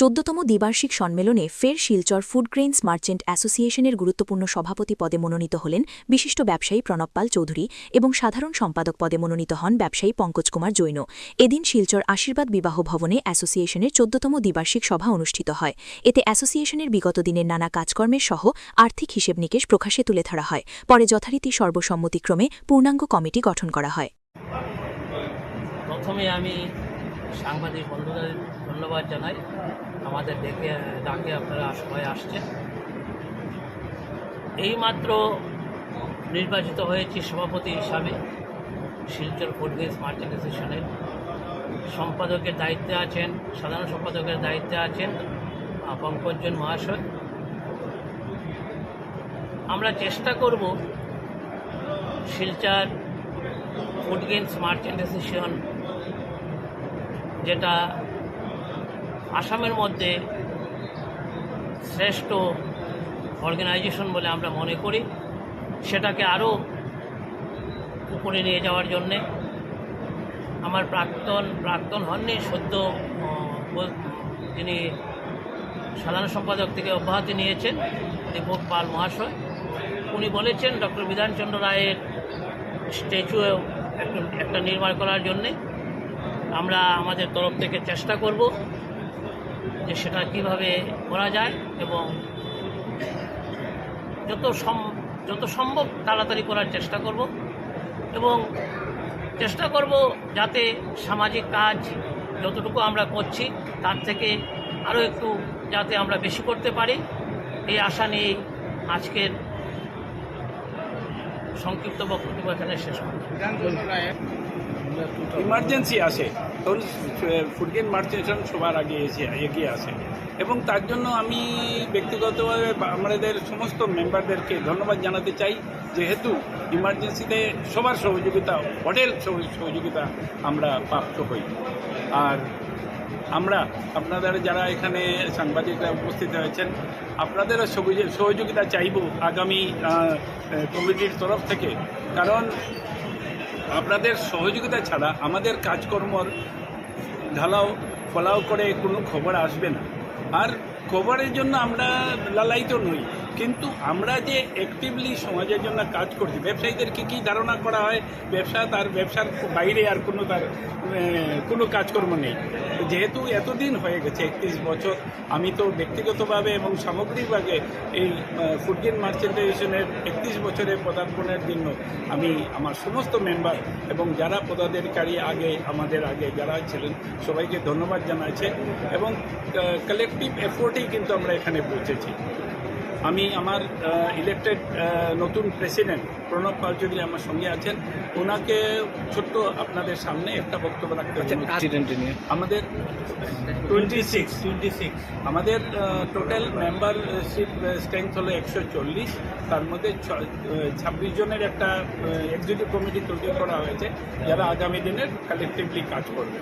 14তম দ্বিবার্ষিক সম্মেলনে ফের Silchar food grains merchant অ্যাসোসিয়েশনের গুরুত্বপূর্ণ সভাপতি পদে মনোনীত হলেন বিশিষ্ট ব্যবসায়ী প্রণব পাল চৌধুরী এবং সাধারণ সম্পাদক পদে মনোনীত হন ব্যবসায়ী পঙ্কজ কুমার জৈন। এদিন শিলচর আশীর্বাদ বিবাহ ভবনে অ্যাসোসিয়েশনের 14তম দ্বিবার্ষিক সভা অনুষ্ঠিত হয়। এতে অ্যাসোসিয়েশনের বিগত দিনের নানা কাজকর্মের সহ আর্থিক হিসেব নিকেশ প্রকাশে তুলে ধরা হয়। পরে যথারীতি সর্বসম্মতিক্রমে পূর্ণাঙ্গ কমিটি গঠন করা হয়। প্রথমে আমি সাংবাদিক বন্ধুদের ধন্যবাদ জানাই, আমাদের ডাকে আপনারা সবাই আসছেন। এইমাত্র নির্বাচিত হয়েছি সভাপতি হিসাবে শিলচর ফুড গ্রেইনস মার্চেন্ট অ্যাসোসিয়েশনের। সম্পাদকের দায়িত্বে আছেন, সাধারণ সম্পাদকের দায়িত্বে আছেন পঙ্কজ মহাশয়। আমরা চেষ্টা করব Silchar food grains merchant association, যেটা আসামের মধ্যে শ্রেষ্ঠ অর্গানাইজেশন বলে আমরা মনে করি, সেটাকে আরও উপরে নিয়ে যাওয়ার জন্যে আমার প্রাক্তন হননি, সদ্য যিনি সাধারণ সম্পাদক থেকে অব্যাহতি নিয়েছেন দীপক পাল মহাশয়, উনি বলেছেন ডক্টর বিধানচন্দ্র রায়ের স্ট্যাচু একটা নির্মাণ করার জন্যে আমরা আমাদের তরফ থেকে চেষ্টা করব যে সেটা কিভাবে করা যায় এবং যত সম্ভব তাড়াতাড়ি করার চেষ্টা করব এবং চেষ্টা করব যাতে সামাজিক কাজ যতটুকু আমরা করছি তার থেকে আরও একটু যাতে আমরা বেশি করতে পারি, এই আশা নিয়ে আজকের সংক্ষিপ্ত বক্তব্য এখানে শেষ করি। ইমার্জেন্সি আসে তখন ফুড গ্রেইনস মার্চেন্ট সবার আগে এগিয়ে আসে এবং তার জন্য আমি ব্যক্তিগতভাবে আমাদের সমস্ত মেম্বারদেরকে ধন্যবাদ জানাতে চাই, যেহেতু ইমার্জেন্সিতে সবার সহযোগিতা, হোটেল সহযোগিতা আমরা প্রাপ্ত হই। আর আমরা আপনাদের যারা এখানে সাংবাদিকরা উপস্থিত হয়েছেন, আপনাদেরও সহযোগিতা চাইব আগামী কমিটির তরফ থেকে, কারণ আপনাদের সহযোগিতা ছাড়া আমাদের কাজকর্মর ঢালাও ফলাও করে কোনো খবর আসবে না। আর খবরের জন্য আমরা লালায়িত নই, কিন্তু আমরা যে অ্যাক্টিভলি সমাজের জন্য কাজ করছি, ব্যবসায়ীদেরকে কী ধারণা করা হয় তার ব্যবসার বাইরে আর কোনো কাজকর্ম নেই। যেহেতু এতদিন হয়ে গেছে 31 বছর, আমি তো ব্যক্তিগতভাবে এবং সামগ্রিকভাবে এই ফুড গ্রেইনস মার্চেন্ট অ্যাসোসিয়েশনের 31 বছরের পদার্পণের জন্য আমি আমার সমস্ত মেম্বার এবং যারা পদাধিকারী আমাদের আগে যারা ছিলেন সবাইকে ধন্যবাদ জানাচ্ছি এবং কালেকটিভ এফোর্টেই কিন্তু আমরা এখানে পৌঁছেছি। আমি আমার ইলেক্টেড নতুন প্রেসিডেন্ট প্রণব পাল চৌধুরী আমার সঙ্গে আছেন, ওনাকে ছোট্ট আপনাদের সামনে একটা বক্তব্য রাখতে চাই। আমাদের 26 আমাদের টোটাল মেম্বারশিপ স্ট্রেংথ হলো 140, তার মধ্যে 26 জনের একটা এক্সিকিউটিভ কমিটি তৈরি করা হয়েছে যারা আগামী দিনের কালেকটিভলি কাজ করবে।